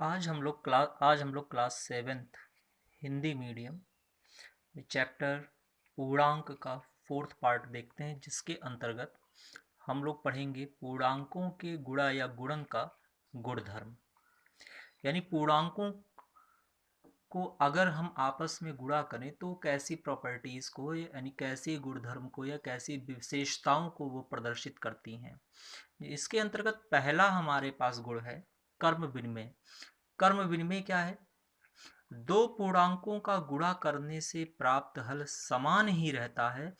आज हम लोग क्लास सेवेंथ हिंदी मीडियम में चैप्टर पूर्णांक का फोर्थ पार्ट देखते हैं, जिसके अंतर्गत हम लोग पढ़ेंगे पूर्णांकों के गुणा या गुणन का गुणधर्म। यानी पूर्णांकों को अगर हम आपस में गुणा करें तो कैसी प्रॉपर्टीज को यानी कैसे गुणधर्म को या कैसी विशेषताओं को वो प्रदर्शित करती हैं। इसके अंतर्गत पहला हमारे पास गुण है कर्म विनिमय। कर्म विनिमय क्या है? दो पूर्णांकों का गुणा करने से प्राप्त हल समान ही रहता है,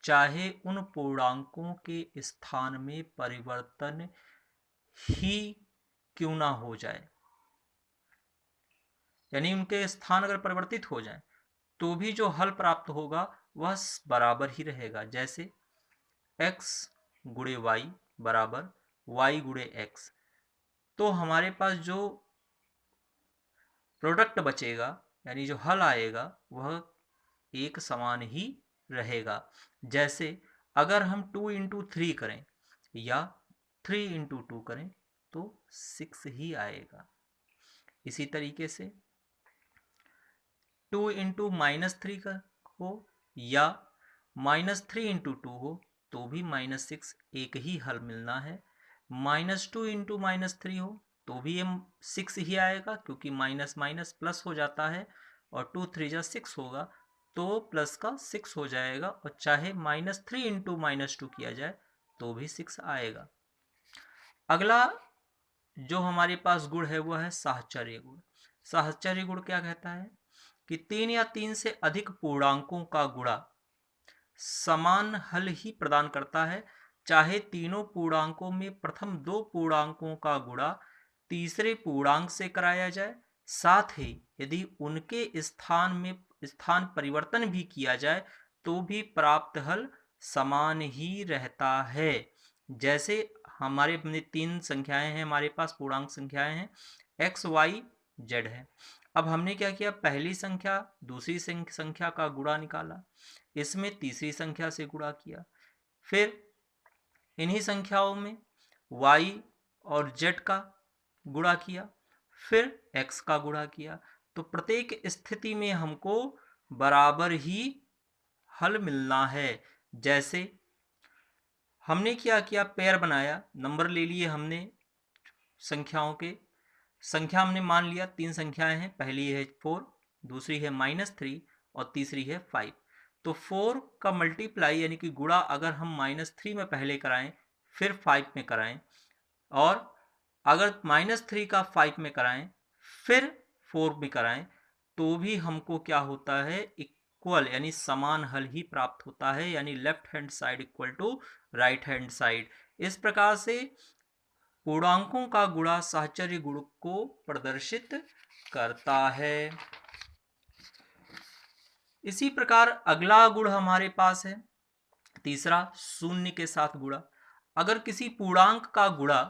चाहे उन पूर्णांकों के स्थान में परिवर्तन ही क्यों ना हो जाए। यानी उनके स्थान अगर परिवर्तित हो जाए तो भी जो हल प्राप्त होगा वह बराबर ही रहेगा। जैसे x गुणे y बराबर y गुणे x, तो हमारे पास जो प्रोडक्ट बचेगा यानी जो हल आएगा वह एक समान ही रहेगा। जैसे अगर हम 2 इंटू 3 करें या 3 इंटू 2 करें तो 6 ही आएगा। इसी तरीके से 2 इंटू -3 का हो या -3 इंटू 2 हो तो भी -6 एक ही हल मिलना है। -2 इंटू -3 हो तो भी ये 6 ही आएगा, क्योंकि माइनस माइनस प्लस हो जाता है और 2 3 जा 6 होगा तो प्लस का 6 हो जाएगा। और चाहे -3 इंटू -2 किया जाए तो भी 6 आएगा। अगला जो हमारे पास गुण है वह है साहचर्य गुण। साहचर्य गुण क्या कहता है कि 3 या 3 से अधिक पूर्णांकों का गुणा समान हल ही प्रदान करता है, चाहे तीनों पूर्णांकों में प्रथम दो पूर्णांकों का गुणा तीसरे पूर्णांक से कराया जाए, साथ ही यदि उनके स्थान परिवर्तन भी किया जाए तो भी प्राप्त हल समान ही रहता है। जैसे हमारे तीन संख्याएं हैं, हमारे पास पूर्णांक संख्याएं हैं x y z है। अब हमने क्या किया, पहली संख्या दूसरी संख्या का गुणा निकाला, इसमें तीसरी संख्या से गुणा किया, फिर इन्हीं संख्याओं में y और z का गुणा किया, फिर x का गुणा किया। तो प्रत्येक स्थिति में हमको बराबर ही हल मिलना है। जैसे हमने क्या किया, पेयर बनाया, नंबर ले लिए हमने संख्याओं के। संख्या हमने मान लिया, तीन संख्याएं हैं, पहली है 4, दूसरी है -3 और तीसरी है 5। तो 4 का मल्टीप्लाई यानी कि गुणा अगर हम -3 में पहले कराएं फिर 5 में कराएं, और अगर -3 का 5 में कराएं फिर 4 में कराएं तो भी हमको क्या होता है, इक्वल यानी समान हल ही प्राप्त होता है। यानी left hand side equal to right hand side. इस प्रकार से पूर्णांकों का गुणा साहचर्य गुण को प्रदर्शित करता है। इसी प्रकार अगला गुण हमारे पास है तीसरा, शून्य के साथ गुणा। अगर किसी पूर्णांक का गुणा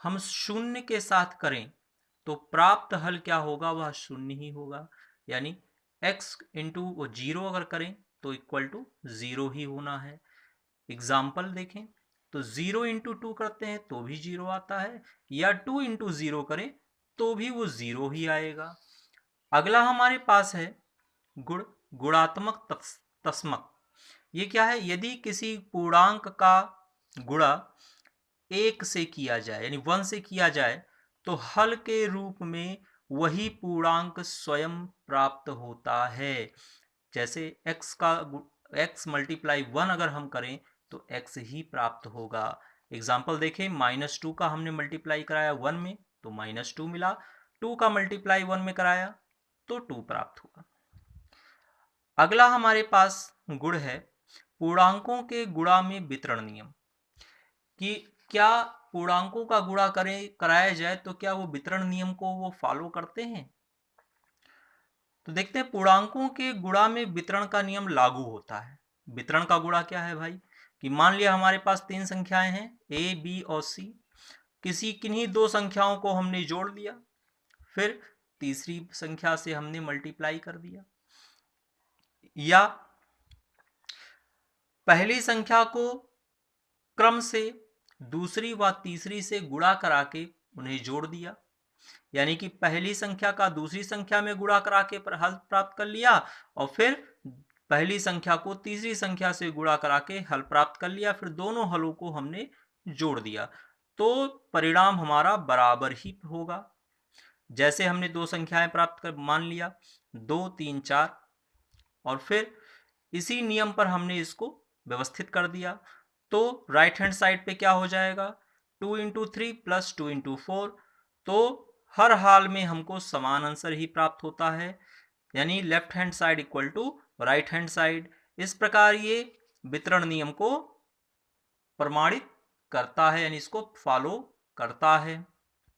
हम शून्य के साथ करें तो प्राप्त हल क्या होगा, वह शून्य ही होगा। यानी x इंटू 0 अगर करें तो इक्वल टू 0 ही होना है। एग्जाम्पल देखें तो 0 इंटू 2 करते हैं तो भी 0 आता है, या 2 इंटू 0 करें तो भी वो 0 ही आएगा। अगला हमारे पास है गुण गुणात्मक तस्मक। ये क्या है, यदि किसी पूर्णांक का गुणा 1 से किया जाए यानी 1 से किया जाए तो हल के रूप में वही पूर्णांक स्वयं प्राप्त होता है। जैसे x मल्टीप्लाई 1 अगर हम करें तो x ही प्राप्त होगा। एग्जाम्पल देखें, -2 का हमने मल्टीप्लाई कराया 1 में तो -2 मिला, 2 का मल्टीप्लाई 1 में कराया तो 2 प्राप्त हुआ। अगला हमारे पास गुण है पूर्णांकों के गुणा में वितरण नियम। कि क्या पूर्णांकों का गुणा कराया जाए तो क्या वो वितरण नियम को वो फॉलो करते हैं। तो देखते हैं, पूर्णांकों के गुणा में वितरण का नियम लागू होता है। वितरण का गुणा क्या है भाई, कि मान लिया हमारे पास तीन संख्याएं हैं a b और c, किन्हीं दो संख्याओं को हमने जोड़ लिया, फिर तीसरी संख्या से हमने मल्टीप्लाई कर दिया, या पहली संख्या को क्रम से दूसरी व तीसरी से गुणा करा के उन्हें जोड़ दिया, यानी कि पहली संख्या का दूसरी संख्या में गुणा करा के हल प्राप्त कर लिया और फिर पहली संख्या को तीसरी संख्या से गुणा करा के हल प्राप्त कर लिया, फिर दोनों हलों को हमने जोड़ दिया तो परिणाम हमारा बराबर ही होगा। जैसे हमने दो संख्याएं प्राप्त कर मान लिया 2 3 4 और फिर इसी नियम पर हमने इसको व्यवस्थित कर दिया तो राइट हैंड साइड पे क्या हो जाएगा 2 इंटू 3 प्लस 2 इंटू 4। तो हर हाल में हमको समान आंसर ही प्राप्त होता है, यानी left hand side equal to right hand side. इस प्रकार ये वितरण नियम को प्रमाणित करता है, यानी इसको फॉलो करता है।